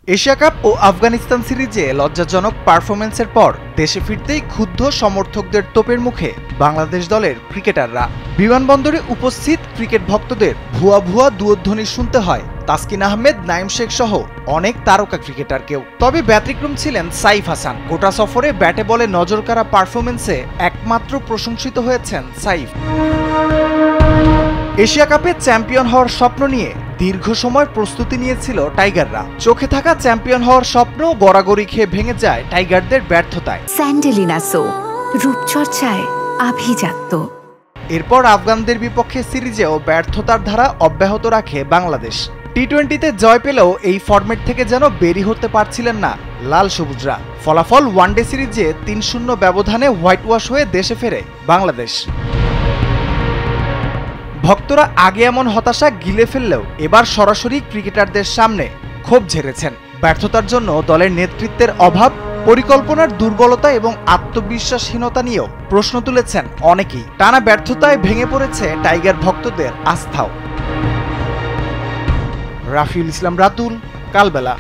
Asia cup ও আফগানিস্তান সিরিজে লজ্জাজনক পারফরম্যান্সের পর দেশে ফিরতেই ক্ষুব্ধ সমর্থকদের তোপের মুখে বাংলাদেশ দলের ক্রিকেটাররা। বিমানবন্দরে উপস্থিত ক্রিকেট ভক্তদের ভুয়া ভুয়া দুয়ধ্বনি শুনতে হয় তাসকিন আহমেদ, নাঈম শেখ সহ অনেক তারকা ক্রিকেটারকেও। তবে ব্যতিক্রম ছিলেন সাইফ হাসান। গোটা সফরে ব্যাটে বলে নজরকাড়া পারফরম্যান্সে একমাত্র প্রশংসিত হয়েছেন সাইফ। এশিয়া কাপে চ্যাম্পিয়ন হওয়ার স্বপ্ন নিয়ে দীর্ঘ সময় প্রস্তুতি নিয়েছিল টাইগাররা। চোখে থাকা চ্যাম্পিয়ন হওয়ার স্বপ্ন গড়াগড়ি খেয়ে ভেঙে যায় টাইগারদের ব্যর্থতায়। স্যান্ডেলিনা সো, রূপচর্চায় আভিজাত্য। এরপর আফগানদের বিপক্ষে সিরিজেও ব্যর্থতার ধারা অব্যাহত রাখে বাংলাদেশ। টি-20তে জয় পেলেও এই ফরম্যাট থেকে যেন বেরিয়ে হতে পারছিলেন না লাল সবুজরা। ফলাফল ওয়ানডে সিরিজে ৩-০ ব্যবধানে হোয়াইট ওয়াশ হয়ে দেশে ফেরে বাংলাদেশ। ভক্তরা আগে এমন হতাশা গিলে ফেললেও এবার সরাসরি ক্রিকেটারদের সামনে ক্ষোভ ঝেড়েছেন। ব্যর্থতার জন্য দলের নেতৃত্বের অভাব, পরিকল্পনার দুর্বলতা এবং আত্মবিশ্বাসহীনতা নিয়েও প্রশ্ন তুলেছেন অনেকেই। টানা ব্যর্থতায় ভেঙে পড়েছে টাইগার ভক্তদের আস্থাও। রাফিউল ইসলাম রাতুল, কালবেলা।